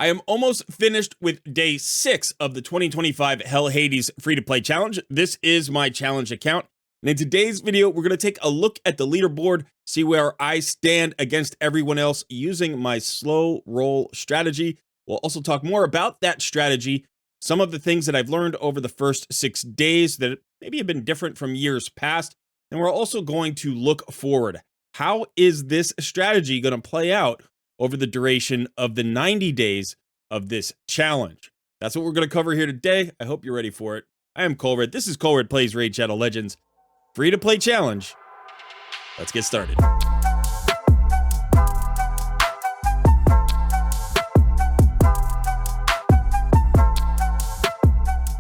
I am almost finished with day 6 of the 2025 Hell Hades free-to-play challenge. This is my challenge account. And in today's video, we're going to take a look at the leaderboard, see where I stand against everyone else using my slow roll strategy. We'll also talk more about that strategy, some of the things that I've learned over the first 6 days that maybe have been different from years past. And we're also going to look forward. How is this strategy going to play out over the duration of the 90 days of this challenge? That's what we're going to cover here today. I hope you're ready for it. I am Colred. This is Colred Plays Raid Shadow Legends. Free to play challenge. Let's get started.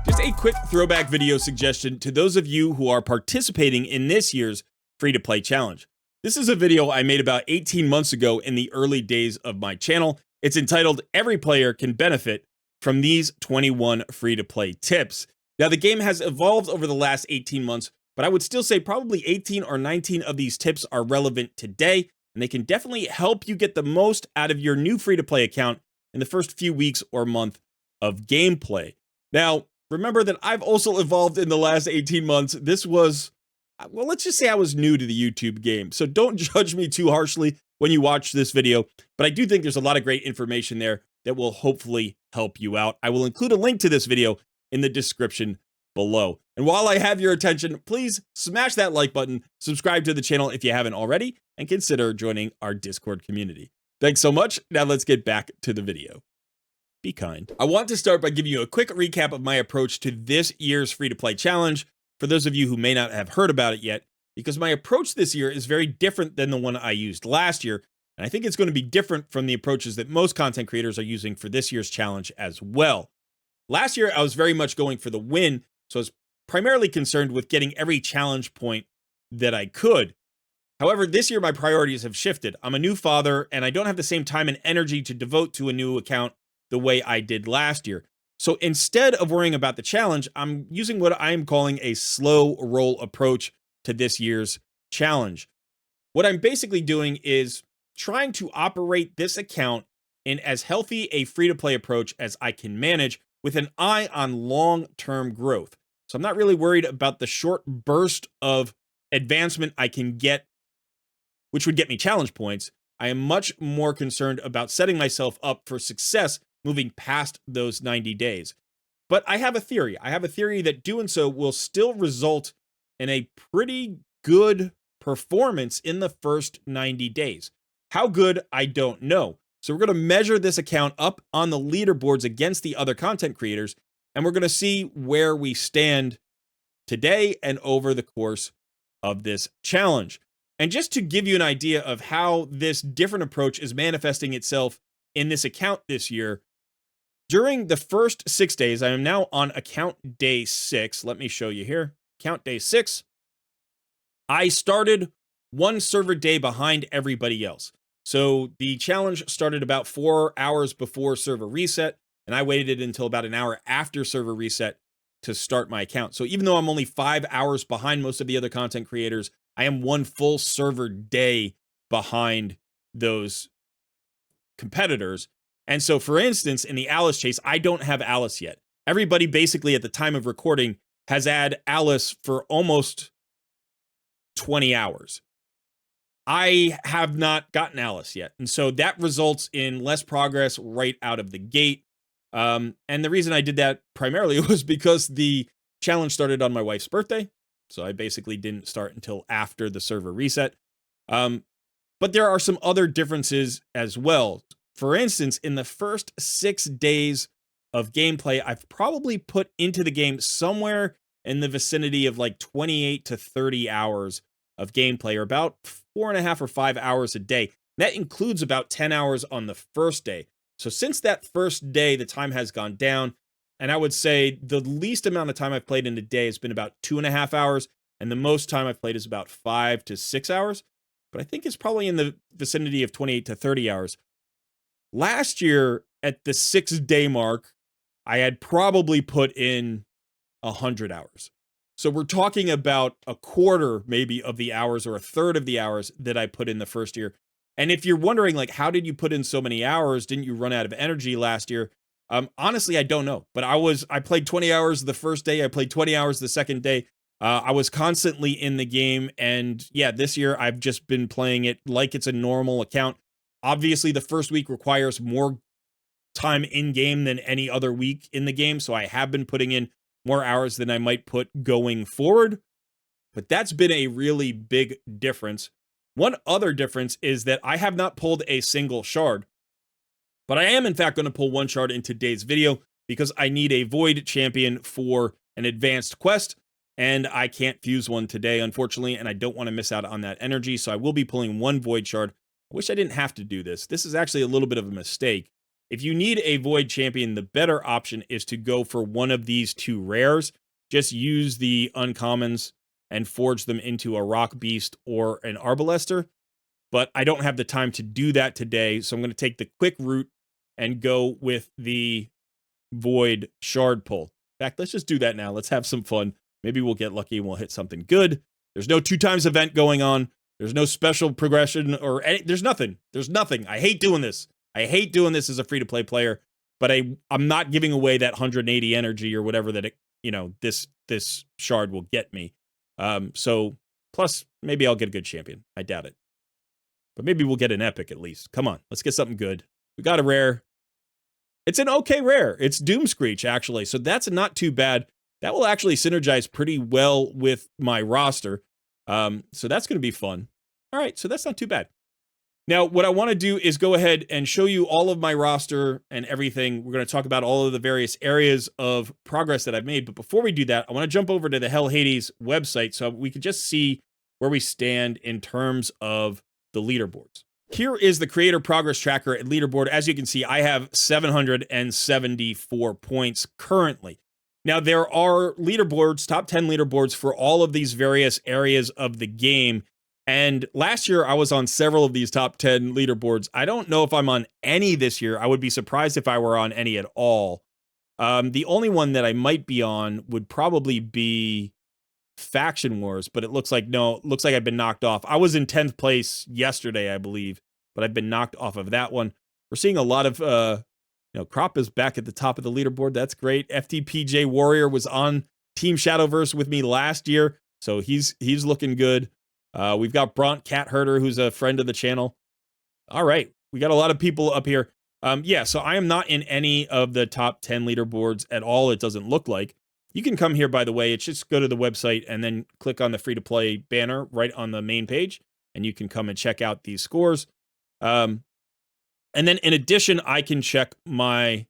Just a quick throwback video suggestion to those of you who are participating in this year's free to play challenge. This is a video I made about 18 months ago in the early days of my channel. It's entitled, Every Player Can Benefit from These 21 Free-to-Play Tips. Now, the game has evolved over the last 18 months, but I would still say probably 18 or 19 of these tips are relevant today, and they can definitely help you get the most out of your new free-to-play account in the first few weeks or month of gameplay. Now, remember that I've also evolved in the last 18 months. This was, well, let's just say I was new to the YouTube game, so don't judge me too harshly when you watch this video, but I do think there's a lot of great information there that will hopefully help you out. I will include a link to this video in the description below. And while I have your attention, please smash that like button, subscribe to the channel if you haven't already, and consider joining our Discord community. Thanks so much. Now let's get back to the video. Be kind. I want to start by giving you a quick recap of my approach to this year's free-to-play challenge, for those of you who may not have heard about it yet, because my approach this year is very different than the one I used last year, and I think it's going to be different from the approaches that most content creators are using for this year's challenge as well. Last year, I was very much going for the win, so I was primarily concerned with getting every challenge point that I could. However, this year my priorities have shifted. I'm a new father, and I don't have the same time and energy to devote to a new account the way I did last year. So instead of worrying about the challenge, I'm using what I'm calling a slow roll approach to this year's challenge. What I'm basically doing is trying to operate this account in as healthy a free-to-play approach as I can manage, with an eye on long-term growth. So I'm not really worried about the short burst of advancement I can get, which would get me challenge points. I am much more concerned about setting myself up for success moving past those 90 days. But I have a theory. I have a theory that doing so will still result in a pretty good performance in the first 90 days. How good, I don't know. So we're going to measure this account up on the leaderboards against the other content creators, and we're going to see where we stand today and over the course of this challenge. And just to give you an idea of how this different approach is manifesting itself in this account this year, during the first 6 days, I am now on account day 6. Let me show you here. Account day 6. I started one server day behind everybody else. So the challenge started about 4 hours before server reset, and I waited until about an hour after server reset to start my account. So even though I'm only 5 hours behind most of the other content creators, I am one full server day behind those competitors. And so, for instance, in the Alice chase, I don't have Alice yet. Everybody basically at the time of recording has had Alice for almost 20 hours. I have not gotten Alice yet. And so that results in less progress right out of the gate. And the reason I did that primarily was because the challenge started on my wife's birthday. So I basically didn't start until after the server reset. But there are some other differences as well. For instance, in the first 6 days of gameplay, I've probably put into the game somewhere in the vicinity of like 28 to 30 hours of gameplay, or about 4.5 or 5 hours a day. That includes about 10 hours on the first day. So since that first day, the time has gone down, and I would say the least amount of time I've played in a day has been about 2.5 hours, and the most time I've played is about 5 to 6 hours, but I think it's probably in the vicinity of 28 to 30 hours. Last year, at the 6-day mark, I had probably put in 100 hours. So we're talking about a quarter maybe of the hours, or a third of the hours that I put in the first year. And if you're wondering, like, how did you put in so many hours? Didn't you run out of energy last year? Honestly, I don't know. But I played 20 hours the first day. I played 20 hours the second day. I was constantly in the game. And yeah, this year I've just been playing it like it's a normal account. Obviously, the first week requires more time in game than any other week in the game. So I have been putting in more hours than I might put going forward. But that's been a really big difference. One other difference is that I have not pulled a single shard, but I am in fact going to pull one shard in today's video because I need a void champion for an advanced quest, and I can't fuse one today, unfortunately, and I don't want to miss out on that energy, so I will be pulling one void shard. I wish I didn't have to do this. This is actually a little bit of a mistake. If you need a void champion, the better option is to go for one of these two rares. Just use the uncommons and forge them into a rock beast or an arbalester. But I don't have the time to do that today, so I'm going to take the quick route and go with the void shard pull. In fact, let's just do that now. Let's have some fun. Maybe we'll get lucky and we'll hit something good. There's no 2x event going on. There's no special progression or any, there's nothing. There's nothing. I hate doing this. I hate doing this as a free-to-play player, but I'm not giving away that 180 energy or whatever that this shard will get me. So plus maybe I'll get a good champion. I doubt it. But maybe we'll get an epic at least. Come on, let's get something good. We got a rare. It's an okay rare. It's Doom Screech, actually. So that's not too bad. That will actually synergize pretty well with my roster. So that's going to be fun. All right, so that's not too bad. Now, what I want to do is go ahead and show you all of my roster and everything. We're going to talk about all of the various areas of progress that I've made. But before we do that, I want to jump over to the Hell Hades website so we can just see where we stand in terms of the leaderboards. Here is the creator progress tracker at leaderboard. As you can see, I have 774 points currently. Now, there are leaderboards, top 10 leaderboards for all of these various areas of the game. And last year, I was on several of these top 10 leaderboards. I don't know if I'm on any this year. I would be surprised if I were on any at all. The only one that I might be on would probably be Faction Wars, but it looks like, no, it looks like I've been knocked off. I was in 10th place yesterday, I believe, but I've been knocked off of that one. We're seeing a lot of, Crop is back at the top of the leaderboard. That's great. FTPJ Warrior was on Team Shadowverse with me last year, so he's looking good. We've got Bront Cat Herder, who's a friend of the channel. All right, we got a lot of people up here. Yeah, so I am not in any of the top 10 leaderboards at all, it doesn't look like. You can come here, by the way. It's just go to the website and then click on the free-to-play banner right on the main page, and you can come and check out these scores. And then in addition, I can check my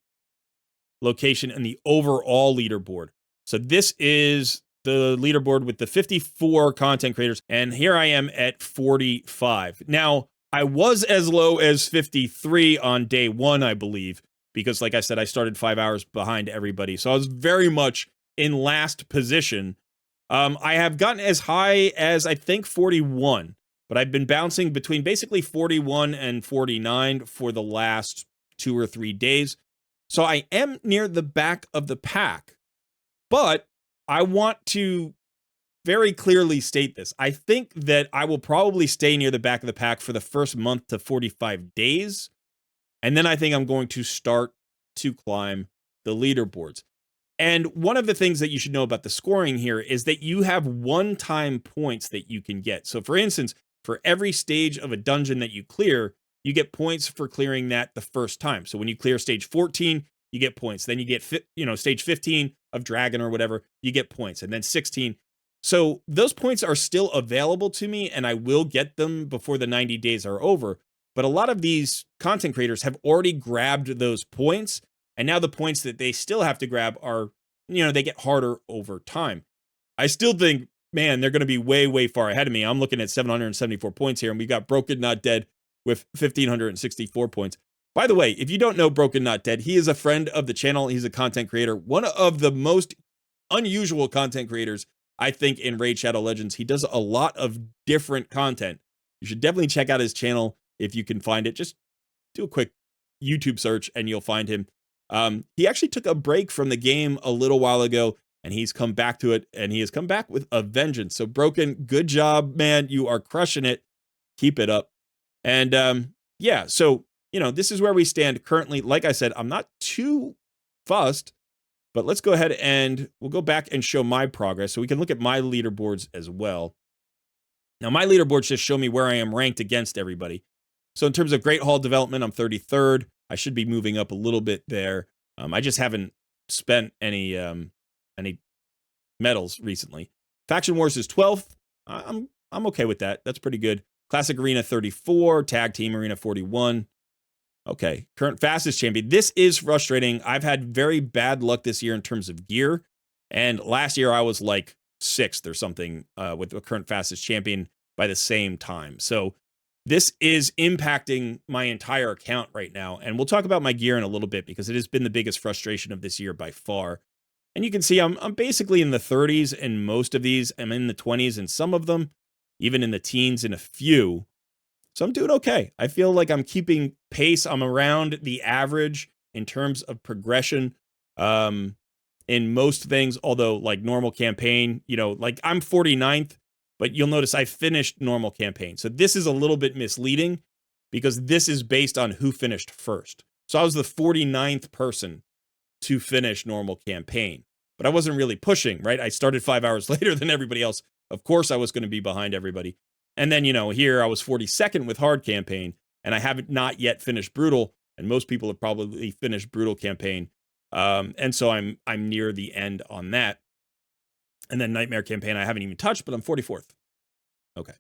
location in the overall leaderboard. So this is the leaderboard with the 54 content creators, and here I am at 45. Now, I was as low as 53 on day one, I believe, because like I said, I started 5 hours behind everybody. So I was very much in last position. I have gotten as high as, I think, 41, but I've been bouncing between basically 41 and 49 for the last 2 or 3 days. So I am near the back of the pack, but I want to very clearly state this. I think that I will probably stay near the back of the pack for the first month to 45 days. And then I think I'm going to start to climb the leaderboards. And one of the things that you should know about the scoring here is that you have one-time points that you can get. So for instance, for every stage of a dungeon that you clear, you get points for clearing that the first time. So when you clear stage 14, you get points. Then you get, stage 15 of Dragon or whatever, you get points. And then 16. So those points are still available to me, and I will get them before the 90 days are over. But a lot of these content creators have already grabbed those points, and now the points that they still have to grab are, they get harder over time. I still think, man, they're going to be way, way far ahead of me. I'm looking at 774 points here, and we got Broken Not Dead with 1,564 points. By the way, if you don't know Broken Not Dead, he is a friend of the channel. He's a content creator, one of the most unusual content creators, I think, in Raid Shadow Legends. He does a lot of different content. You should definitely check out his channel if you can find it. Just do a quick YouTube search and you'll find him. He actually took a break from the game a little while ago, and he's come back to it, and he has come back with a vengeance. So Broken, good job, man. You are crushing it. Keep it up. And yeah, so, this is where we stand currently. Like I said, I'm not too fussed, but let's go ahead and we'll go back and show my progress so we can look at my leaderboards as well. Now, my leaderboards just show me where I am ranked against everybody. So in terms of Great Hall development, I'm 33rd. I should be moving up a little bit there. I just haven't spent any medals recently. Faction Wars is 12th. I'm okay with that. That's pretty good. Classic Arena 34, Tag Team Arena 41. Okay, current fastest champion. This is frustrating. I've had very bad luck this year in terms of gear. And last year I was like 6th or something with the current fastest champion by the same time. So this is impacting my entire account right now. And we'll talk about my gear in a little bit because it has been the biggest frustration of this year by far. And you can see I'm basically in the 30s in most of these. I'm in the 20s in some of them, even in the teens in a few. So I'm doing okay. I feel like I'm keeping pace. I'm around the average in terms of progression in most things, although like normal campaign, like I'm 49th, but you'll notice I finished normal campaign. So this is a little bit misleading because this is based on who finished first. So I was the 49th person to finish normal campaign, but I wasn't really pushing, right? I started 5 hours later than everybody else. Of course I was going to be behind everybody. And then, here I was 42nd with hard campaign, and I haven't not yet finished brutal, and most people have probably finished brutal campaign. And so I'm near the end on that. And then nightmare campaign I haven't even touched, but I'm 44th. Okay.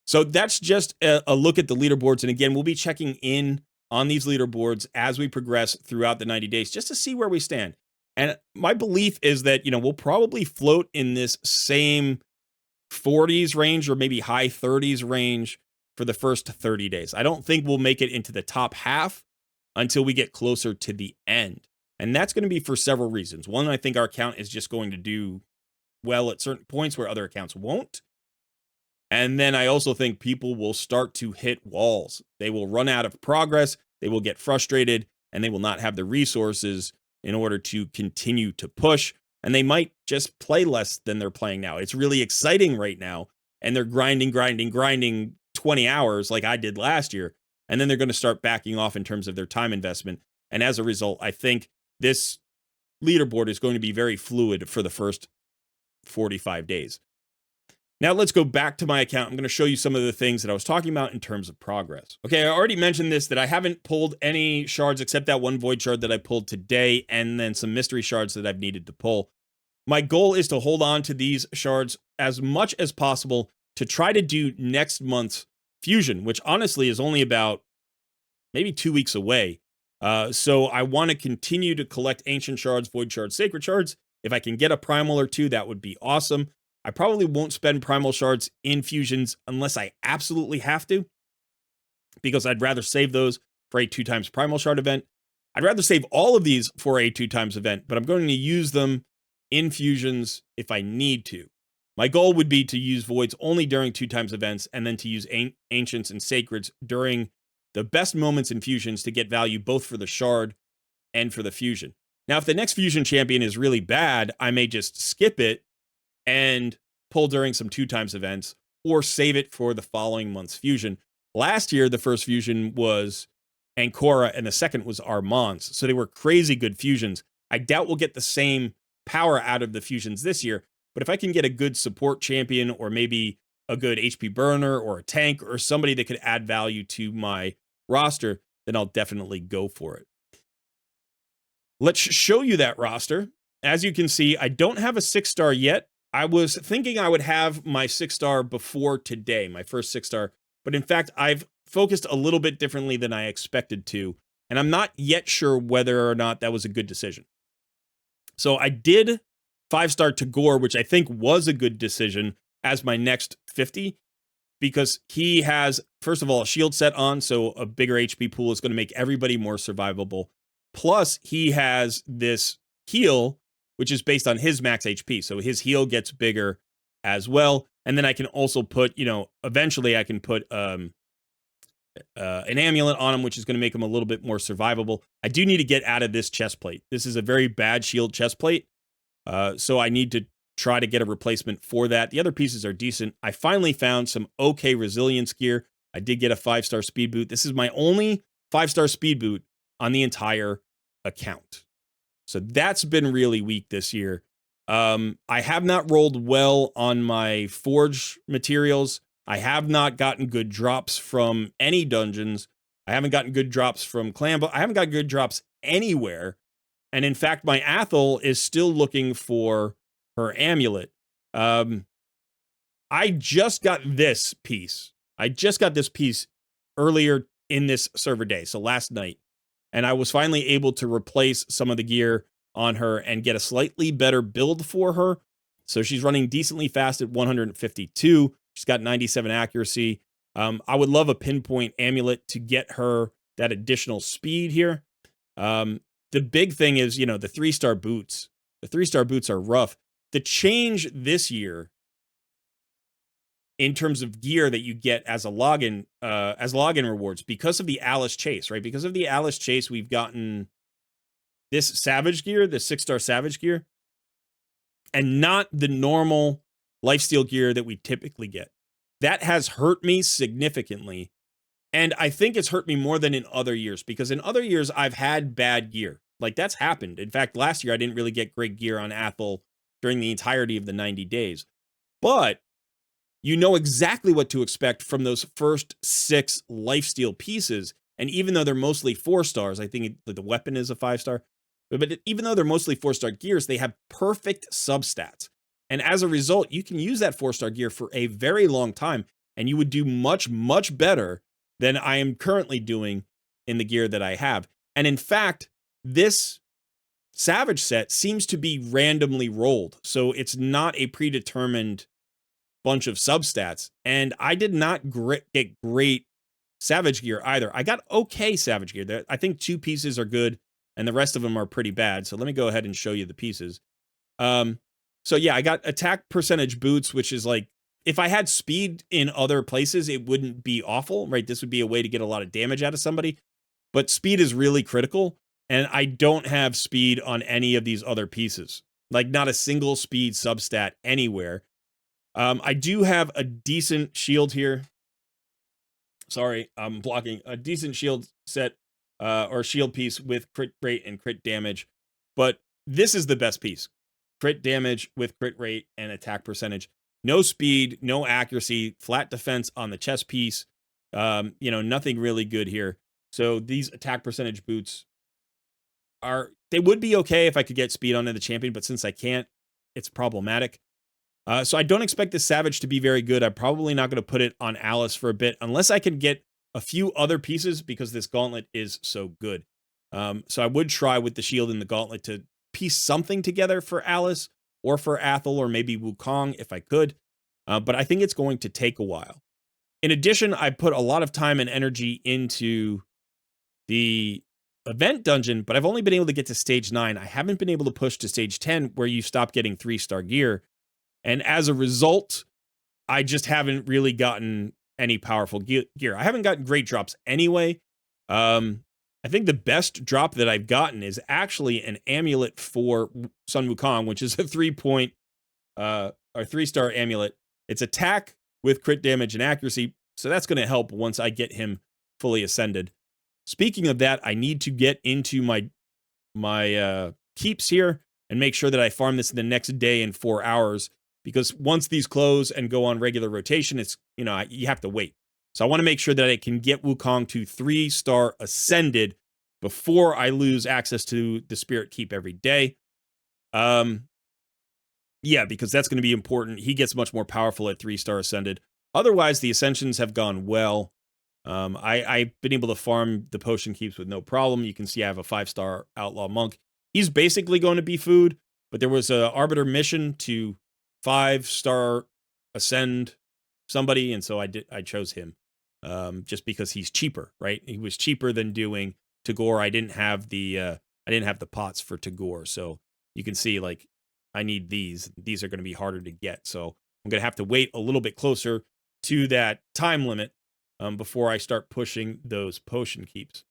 So that's just a look at the leaderboards. And again, we'll be checking in on these leaderboards as we progress throughout the 90 days, just to see where we stand. And my belief is that, we'll probably float in this same 40s range or maybe high 30s range for the first 30 days. I don't think we'll make it into the top half until we get closer to the end. And that's going to be for several reasons. One, I think our account is just going to do well at certain points where other accounts won't. And then I also think people will start to hit walls. They will run out of progress, they will get frustrated, and they will not have the resources in order to continue to push. And they might just play less than they're playing now. It's really exciting right now. And they're grinding 20 hours like I did last year. And then they're going to start backing off in terms of their time investment. And as a result, I think this leaderboard is going to be very fluid for the first 45 days. Now let's go back to my account. I'm going to show you some of the things that I was talking about in terms of progress. Okay, I already mentioned this, that I haven't pulled any shards except that one void shard that I pulled today, and then some mystery shards that I've needed to pull. My goal is to hold on to these shards as much as possible to try to do next month's fusion, which honestly is only about maybe 2 weeks away. So I want to continue to collect ancient shards, void shards, sacred shards. If I can get a primal or two, that would be awesome. I probably won't spend primal shards in fusions unless I absolutely have to, because I'd rather save those for a 2 times primal shard event. I'd rather save all of these for a 2 times event, but I'm going to use them in fusions if I need to. My goal would be to use voids only during 2 times events, and then to use ancients and sacreds during the best moments in fusions to get value both for the shard and for the fusion. Now, if the next fusion champion is really bad, I may just skip it and pull during some 2 times events, or save it for the following month's fusion. Last year, the first fusion was Ancora, and the second was Armand's. So they were crazy good fusions. I doubt we'll get the same power out of the fusions this year, but if I can get a good support champion, or maybe a good HP burner or a tank or somebody that could add value to my roster, then I'll definitely go for it. Let's show you that roster. As you can see, I don't have a 6-star yet. I was thinking I would have my 6-star before today, my first 6-star, but in fact, I've focused a little bit differently than I expected to, and I'm not yet sure whether or not that was a good decision. So I did 5-star Tagore, which I think was a good decision, as my next 50, because he has, first of all, a shield set on, so a bigger HP pool is going to make everybody more survivable. Plus, he has this heal, which is based on his max HP, so his heal gets bigger as well. And then I can also put, eventually I can put an amulet on him, which is going to make him a little bit more survivable. I do need to get out of this chest plate. This is a very bad shield chest plate, so I need to try to get a replacement for that. The other pieces are decent. I finally found some okay resilience gear. I did get a 5-star speed boot. This is my only 5-star speed boot on the entire account. So that's been really weak this year. I have not rolled well on my forge materials. I have not gotten good drops from any dungeons. I haven't gotten good drops from clan, but I haven't got good drops anywhere. And in fact, my Athel is still looking for her amulet. I just got this piece. I just got this piece earlier in this server day, so last night. And I was finally able to replace some of the gear on her and get a slightly better build for her. So she's running decently fast at 152. She's got 97 accuracy. I would love a pinpoint amulet to get her that additional speed here. The big thing is, the 3-star boots. The 3-star boots are rough. The change this year in terms of gear that you get as a login rewards, because of the Alice Chase, right? Because of the Alice Chase, we've gotten this Savage gear, the 6-star Savage gear, and not the normal lifesteal gear that we typically get. That has hurt me significantly. And I think it's hurt me more than in other years, because in other years, I've had bad gear. Like, that's happened. In fact, last year, I didn't really get great gear on Athel during the entirety of the 90 days. But you know exactly what to expect from those first 6 lifesteal pieces. And even though they're mostly 4 stars, I think the weapon is a 5-star. But even though they're mostly 4-star gears, they have perfect substats. And as a result, you can use that 4-star gear for a very long time, and you would do much, much better than I am currently doing in the gear that I have. And in fact, this Savage set seems to be randomly rolled. So it's not a predetermined bunch of substats. And I did not get great Savage gear either. I got okay Savage gear. I think 2 pieces are good, and the rest of them are pretty bad. So let me go ahead and show you the pieces. So yeah, I got attack percentage boots, which is like, if I had speed in other places, it wouldn't be awful, right? This would be a way to get a lot of damage out of somebody. But speed is really critical, and I don't have speed on any of these other pieces. Like, not a single speed substat anywhere. I do have a decent shield here. Sorry, I'm blocking. A decent shield set, or shield piece with crit rate and crit damage. But this is the best piece. Crit damage with crit rate and attack percentage. No speed, no accuracy, flat defense on the chest piece. Nothing really good here. So these attack percentage boots they would be okay if I could get speed onto the champion, but since I can't, it's problematic. So I don't expect this Savage to be very good. I'm probably not going to put it on Alice for a bit, unless I can get a few other pieces, because this gauntlet is so good. So I would try with the shield and the gauntlet to piece something together for Alice, or for Athel, or maybe Wukong if I could. But I think it's going to take a while. In addition, I put a lot of time and energy into the event dungeon, but I've only been able to get to stage 9. I haven't been able to push to stage 10, where you stop getting 3-star gear. And as a result, I just haven't really gotten any powerful gear. I haven't gotten great drops anyway. I think the best drop that I've gotten is actually an amulet for Sun Wukong, which is a 3-star amulet. It's attack with crit damage and accuracy, so that's going to help once I get him fully ascended. Speaking of that, I need to get into my keeps here and make sure that I farm this the next day in 4 hours, because once these close and go on regular rotation, it's, you have to wait. So I want to make sure that I can get Wukong to 3-star ascended before I lose access to the Spirit Keep every day. Yeah, because that's going to be important. He gets much more powerful at 3-star ascended. Otherwise, the ascensions have gone well. I've been able to farm the potion keeps with no problem. You can see I have a 5-star outlaw monk. He's basically going to be food, but there was a arbiter mission to 5-star ascend somebody, and so I chose him. Just because he's cheaper, right? He was cheaper than doing Tagore. I didn't have the pots for Tagore, so you can see, like, I need these. These are going to be harder to get, so I'm going to have to wait a little bit closer to that time limit before I start pushing those potion keeps.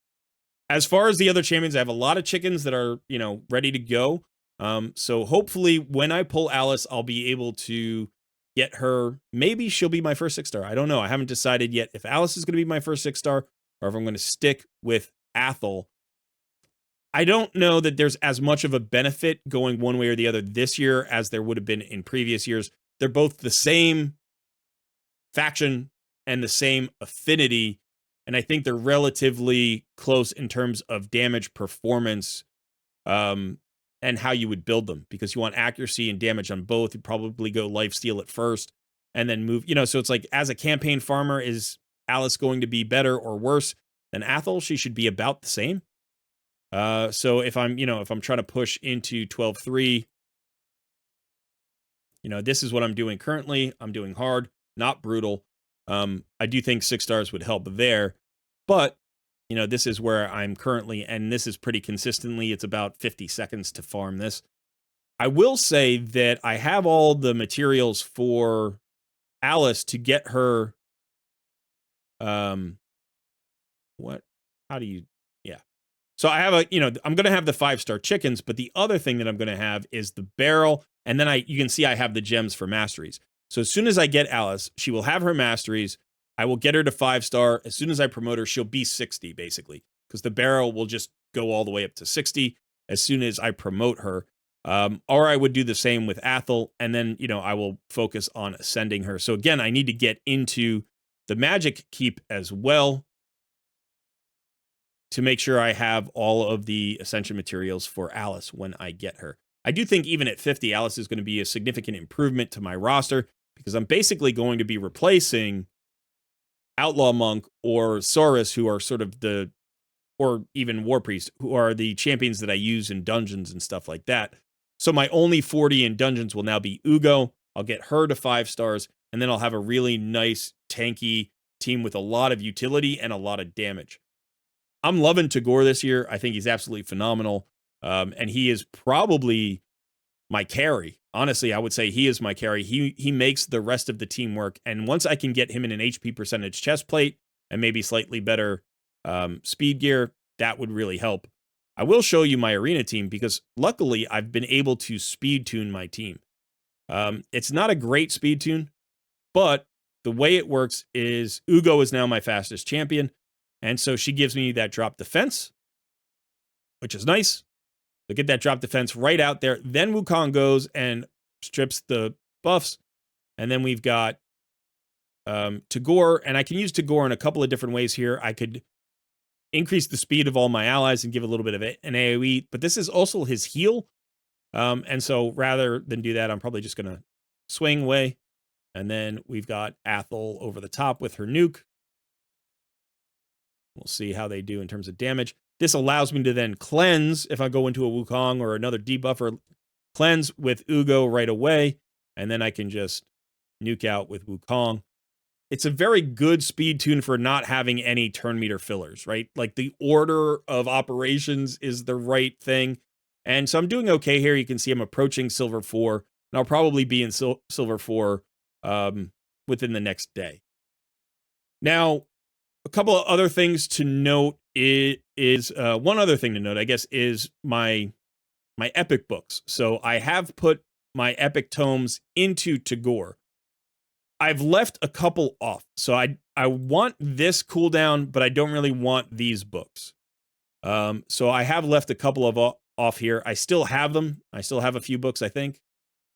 As far as the other champions, I have a lot of chickens that are, ready to go. So hopefully when I pull Alice, I'll be able to get her. Maybe she'll be my first 6-star. I don't know. I haven't decided yet if Alice is going to be my first 6-star or if I'm going to stick with Athel. I don't know that there's as much of a benefit going one way or the other this year as there would have been in previous years. They're both the same faction and the same affinity, and I think they're relatively close in terms of damage performance, and how you would build them, because you want accuracy and damage on both. You'd probably go lifesteal at first and then move, so it's like, as a campaign farmer, is Alice going to be better or worse than Athel? She should be about the same. So if I'm trying to push into 12-3, this is what I'm doing currently. I'm doing hard, not brutal. I do think 6 stars would help there, but this is where I'm currently, and this is pretty consistently. It's about 50 seconds to farm this. I will say that I have all the materials for Alice to get her. What? How do you? Yeah. So I have I'm going to have the 5-star chickens, but the other thing that I'm going to have is the barrel, and then you can see I have the gems for masteries. So as soon as I get Alice, she will have her masteries. I will get her to 5-star. As soon as I promote her, she'll be 60, basically, because the barrel will just go all the way up to 60 as soon as I promote her. Or I would do the same with Athel, and then, I will focus on ascending her. So again, I need to get into the magic keep as well to make sure I have all of the ascension materials for Alice when I get her. I do think even at 50, Alice is going to be a significant improvement to my roster, because I'm basically going to be replacing Outlaw Monk or Saurus, who are sort of or even War Priest, who are the champions that I use in dungeons and stuff like that. So my only 40 in dungeons will now be Ugo. I'll get her to 5 stars, and then I'll have a really nice, tanky team with a lot of utility and a lot of damage. I'm loving Tagore this year. I think he's absolutely phenomenal, and he is probably my carry. Honestly, I would say he is my carry. He makes the rest of the team work, and once I can get him in an HP percentage chest plate and maybe slightly better speed gear, that would really help. I will show you my arena team, because luckily I've been able to speed tune my team. It's not a great speed tune, but the way it works is Ugo is now my fastest champion, and so she gives me that drop defense, which is nice. So get that drop defense right out there. Then Wukong goes and strips the buffs. And then we've got Tagore, and I can use Tagore in a couple of different ways here. I could increase the speed of all my allies and give a little bit of an AoE, but this is also his heal. And so rather than do that, I'm probably just going to swing away. And then we've got Athel over the top with her nuke. We'll see how they do in terms of damage. This allows me to then cleanse if I go into a Wukong or another debuffer, cleanse with Ugo right away, and then I can just nuke out with Wukong. It's a very good speed tune for not having any turn meter fillers, right? Like, the order of operations is the right thing. And so I'm doing okay here. You can see I'm approaching Silver 4, and I'll probably be in Silver 4 within the next day. Now, a couple of other things to note is one other thing to note, I guess, is my epic books. So I have put my epic tomes into Tagore. I've left a couple off. So I want this cooldown, but I don't really want these books. So I have left a couple of off here. I still have them. I still have a few books, I think.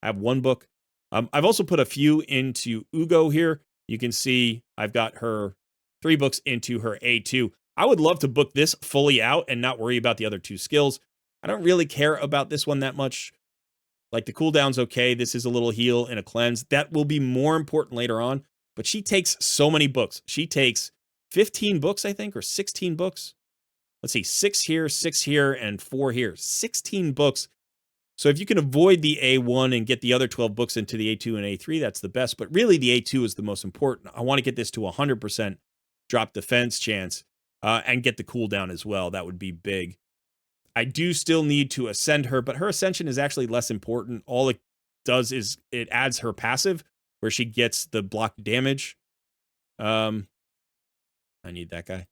I have one book. I've also put a few into Ugo here. You can see I've got her 3 books into her A2. I would love to book this fully out and not worry about the other 2 skills. I don't really care about this one that much. Like, the cooldown's okay. This is a little heal and a cleanse. That will be more important later on. But she takes so many books. She takes 15 books, I think, or 16 books. Let's see, 6 here, and 4 here. 16 books. So if you can avoid the A1 and get the other 12 books into the A2 and A3, that's the best. But really, the A2 is the most important. I want to get this to 100% drop defense chance and get the cooldown as well. That would be big. I do still need to ascend her, but her ascension is actually less important. All it does is it adds her passive, where she gets the block damage. I need that guy.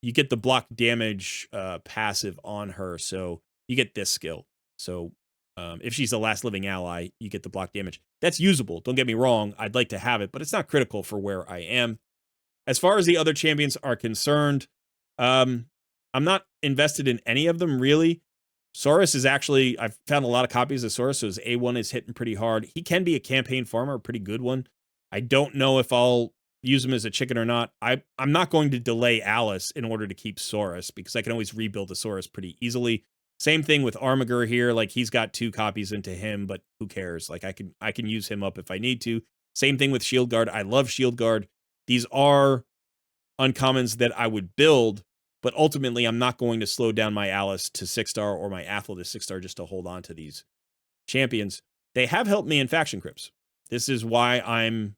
You get the block damage passive on her, so you get this skill. So If she's the last living ally, you get the block damage. That's usable. Don't get me wrong. I'd like to have it, but it's not critical for where I am. As far as the other champions are concerned, I'm not invested in any of them, really. Saurus is actually, I've found a lot of copies of Saurus, so his A1 is hitting pretty hard. He can be a campaign farmer, a pretty good one. I don't know if I'll use him as a chicken or not. I'm not going to delay Alice in order to keep Saurus, because I can always rebuild the Saurus pretty easily. Same thing with Armiger here. Like, he's got 2 copies into him, but who cares? Like, I can use him up if I need to. Same thing with Shield Guard. I love Shield Guard. These are uncommons that I would build, but ultimately I'm not going to slow down my Alice to 6-star or my Athel to 6-star just to hold on to these champions. They have helped me in faction crypts. This is why I'm,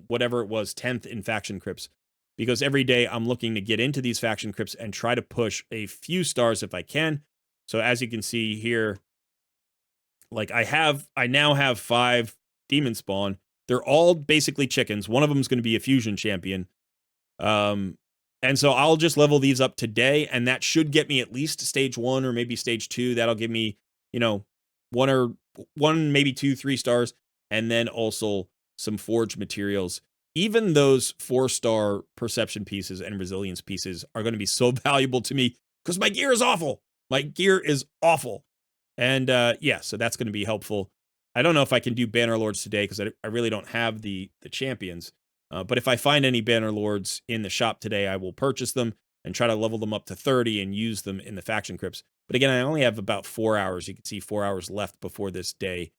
whatever it was, 10th in faction crypts, because every day I'm looking to get into these faction crypts and try to push a few stars if I can. So as you can see here, like I now have 5 demon spawn. They're all basically chickens. One of them is going to be a fusion champion. And so I'll just level these up today, and that should get me at least stage 1 or maybe stage 2. That'll give me, one, maybe 2, 3 stars, and then also some forged materials. Even those 4-star perception pieces and resilience pieces are going to be so valuable to me because my gear is awful. My gear is awful. And yeah, so that's going to be helpful. I don't know if I can do Banner Lords today because I really don't have the champions. But if I find any Banner Lords in the shop today, I will purchase them and try to level them up to 30 and use them in the faction crypts. But again, I only have about 4 hours. You can see 4 hours left before this day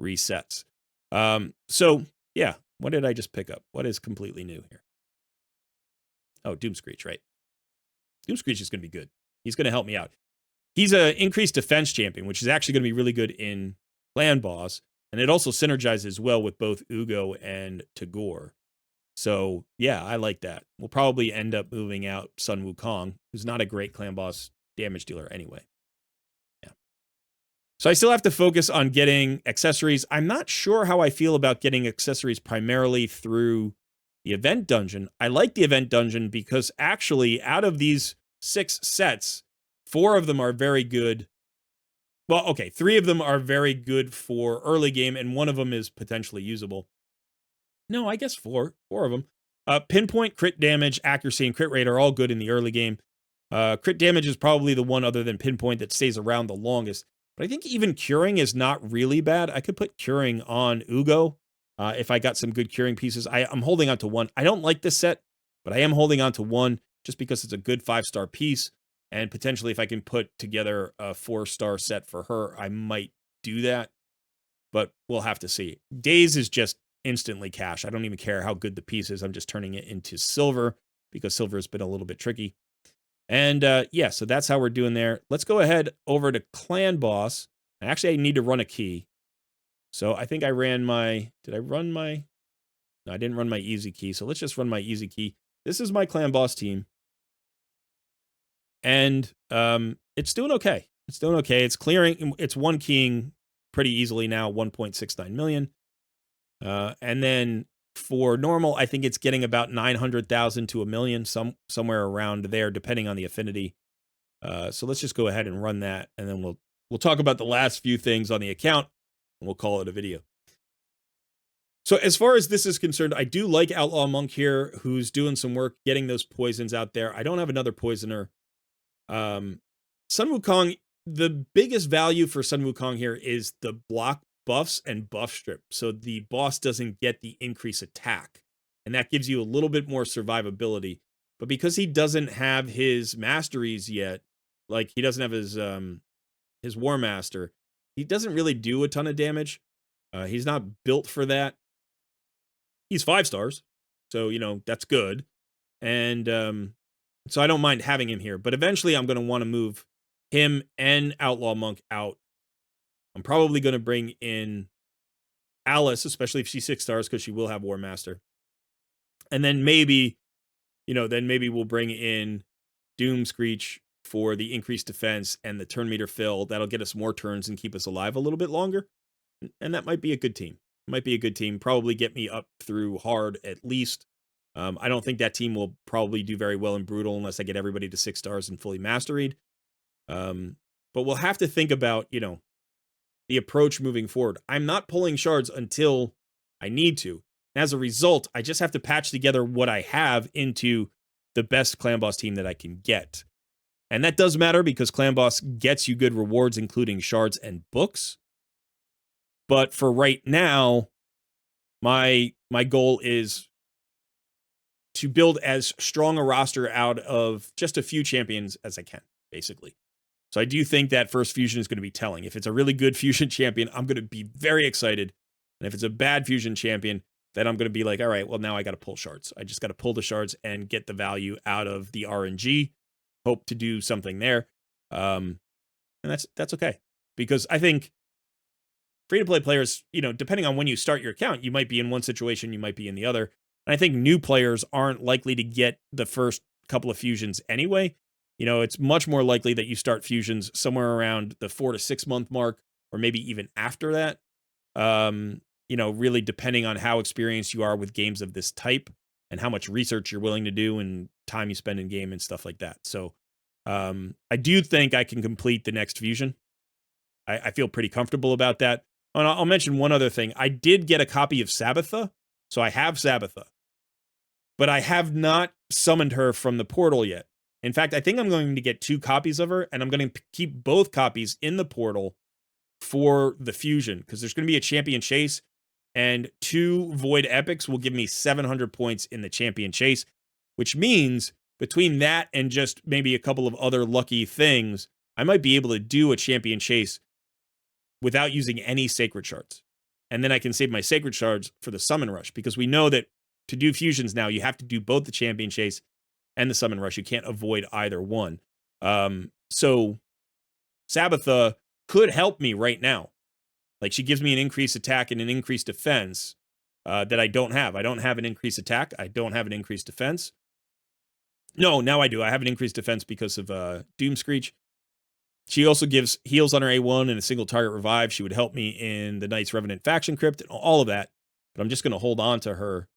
resets. So yeah, what did I just pick up? What is completely new here? Oh, Doomscreech, right? Doomscreech is going to be good. He's going to help me out. He's an increased defense champion, which is actually going to be really good in Clan Boss. And it also synergizes well with both Ugo and Tagore. So, yeah, I like that. We'll probably end up moving out Sun Wukong, who's not a great Clan Boss damage dealer anyway. Yeah. So I still have to focus on getting accessories. I'm not sure how I feel about getting accessories primarily through the event dungeon. I like the event dungeon because actually out of these 6 sets, 4 of them are very good. Well, okay, 3 of them are very good for early game, and 1 of them is potentially usable. No, I guess 4 of them. Pinpoint, crit damage, accuracy, and crit rate are all good in the early game. Crit damage is probably the one other than pinpoint that stays around the longest. But I think even curing is not really bad. I could put curing on Ugo if I got some good curing pieces. I'm holding on to 1. I don't like this set, but I am holding on to 1 just because it's a good 5-star piece. And potentially if I can put together a 4-star set for her, I might do that. But we'll have to see. Days is just instantly cash. I don't even care how good the piece is. I'm just turning it into silver because silver has been a little bit tricky. And yeah, so that's how we're doing there. Let's go ahead over to Clan Boss. Actually, I need to run a key. So I think I ran my, did I run my, no, I didn't run my easy key. So let's just run my easy key. This is my Clan Boss team. And it's doing okay. It's doing okay. It's clearing, it's 1 keying pretty easily now, 1.69 million. And then for normal, I think it's getting about 900,000 to 1 million, somewhere around there, depending on the affinity. So let's just go ahead and run that, and then we'll talk about the last few things on the account, and we'll call it a video. So as far as this is concerned, I do like Outlaw Monk here, who's doing some work getting those poisons out there. I don't have another poisoner. Sun Wukong, the biggest value for Sun Wukong here is the block buffs and buff strip, so the boss doesn't get the increased attack, and that gives you a little bit more survivability. But because he doesn't have his masteries yet, like he doesn't have his War Master, he doesn't really do a ton of damage. He's not built for that. He's 5 stars, so that's good, and so I don't mind having him here. But eventually I'm going to want to move him and Outlaw Monk out. I'm probably going to bring in Alice, especially if she's 6 stars, because she will have War Master. And then maybe, maybe we'll bring in Doomscreech for the increased defense and the turn meter fill. That'll get us more turns and keep us alive a little bit longer. And that might be a good team. Might be a good team. Probably get me up through hard at least. I don't think that team will probably do very well in brutal unless I get everybody to 6 stars and fully masteried. But we'll have to think about, the approach moving forward. I'm not pulling shards until I need to. And as a result, I just have to patch together what I have into the best clan boss team that I can get. And that does matter because clan boss gets you good rewards, including shards and books. But for right now, my goal is to build as strong a roster out of just a few champions as I can, basically. So I do think that first fusion is going to be telling. If it's a really good fusion champion, I'm going to be very excited. And if it's a bad fusion champion, then I'm going to be like, all right, well, now I got to pull shards. I just got to pull the shards and get the value out of the RNG. Hope to do something there. And that's okay. Because I think free-to-play players, depending on when you start your account, you might be in one situation, you might be in the other. And I think new players aren't likely to get the first couple of fusions anyway. It's much more likely that you start fusions somewhere around the 4 to 6 month mark, or maybe even after that. Really depending on how experienced you are with games of this type and how much research you're willing to do and time you spend in game and stuff like that. So I do think I can complete the next fusion. I feel pretty comfortable about that. And I'll mention one other thing. I did get a copy of Sabbatha, so I have Sabbatha, but I have not summoned her from the portal yet. In fact, I think I'm going to get 2 copies of her, and I'm going to keep both copies in the portal for the fusion, because there's going to be a champion chase, and 2 void epics will give me 700 points in the champion chase, which means between that and just maybe a couple of other lucky things, I might be able to do a champion chase without using any sacred shards. And then I can save my sacred shards for the summon rush, because we know that to do fusions now, you have to do both the champion chase and the summon rush. You can't avoid either one. So Sabbatha could help me right now. Like, she gives me an increased attack and an increased defense that I don't have. I don't have an increased attack. I don't have an increased defense. No, now I do. I have an increased defense because of Doom Screech. She also gives heals on her A1 and a single target revive. She would help me in the Knights Revenant Faction Crypt and all of that. But I'm just going to hold on to her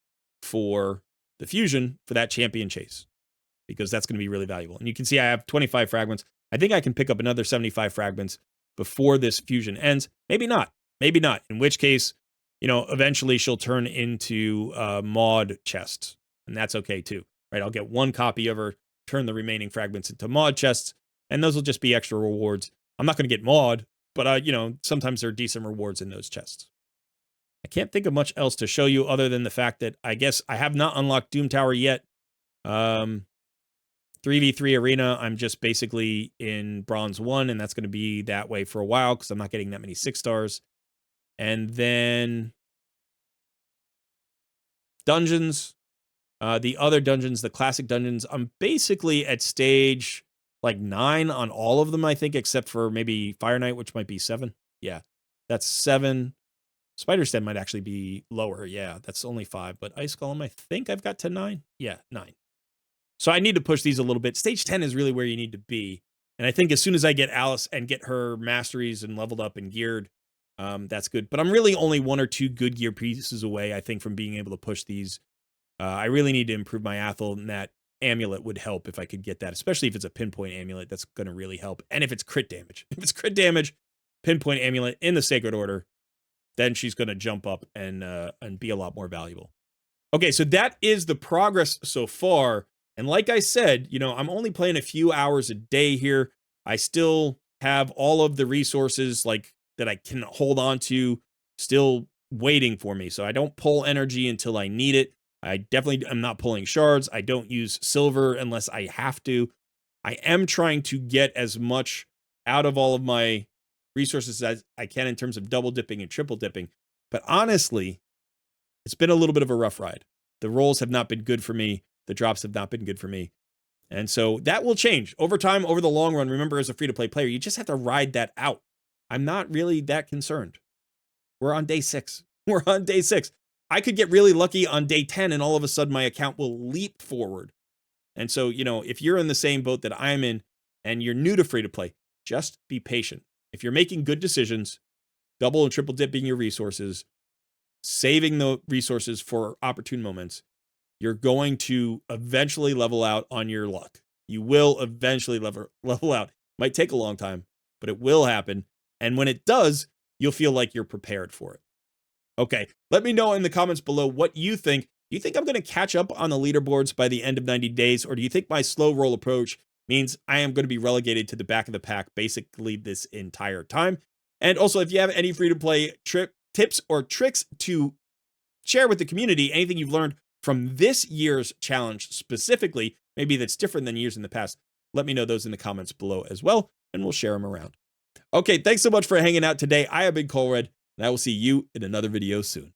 for the fusion for that champion chase, because that's going to be really valuable. And you can see I have 25 fragments. I think I can pick up another 75 fragments before this fusion ends. Maybe not. Maybe not. In which case, eventually she'll turn into mod chests. And that's okay too, right? I'll get 1 copy of her, turn the remaining fragments into mod chests, and those will just be extra rewards. I'm not going to get mod, but sometimes there are decent rewards in those chests. I can't think of much else to show you other than the fact that I guess I have not unlocked Doom Tower yet. 3v3 arena, I'm just basically in bronze 1, and that's going to be that way for a while because I'm not getting that many 6 stars. And then dungeons, the other dungeons, the classic dungeons, I'm basically at stage like 9 on all of them, I think, except for maybe Fire Knight, which might be 7. Yeah, that's 7. Spider's Den might actually be lower. Yeah, that's only 5. But Ice Golem, I think I've got to 9. Yeah, 9. So I need to push these a little bit. Stage 10 is really where you need to be. And I think as soon as I get Alice and get her masteries and leveled up and geared, that's good. But I'm really only 1 or 2 good gear pieces away, I think, from being able to push these. I really need to improve my Athel, and that amulet would help if I could get that, especially if it's a pinpoint amulet. That's going to really help. And if it's crit damage. If it's crit damage, pinpoint amulet in the Sacred Order, then she's going to jump up and be a lot more valuable. Okay, so that is the progress so far. And like I said, I'm only playing a few hours a day here. I still have all of the resources that I can hold on to still waiting for me. So I don't pull energy until I need it. I definitely am not pulling shards. I don't use silver unless I have to. I am trying to get as much out of all of my resources as I can in terms of double dipping and triple dipping. But honestly, it's been a little bit of a rough ride. The rolls have not been good for me. The drops have not been good for me. And so that will change over time, over the long run. Remember, as a free-to-play player, you just have to ride that out. I'm not really that concerned. We're on day 6. We're on day 6. I could get really lucky on day 10 and all of a sudden my account will leap forward. And so, if you're in the same boat that I'm in and you're new to free-to-play, just be patient. If you're making good decisions, double and triple dipping your resources, saving the resources for opportune moments, you're going to eventually level out on your luck. You will eventually level out. Might take a long time, but it will happen. And when it does, you'll feel like you're prepared for it. Okay, let me know in the comments below what you think. Do you think I'm going to catch up on the leaderboards by the end of 90 days, or do you think my slow roll approach means I am going to be relegated to the back of the pack basically this entire time? And also, if you have any free-to-play tips or tricks to share with the community, anything you've learned from this year's challenge specifically, maybe that's different than years in the past, let me know those in the comments below as well, and we'll share them around. Okay, thanks so much for hanging out today. I have been Colred, and I will see you in another video soon.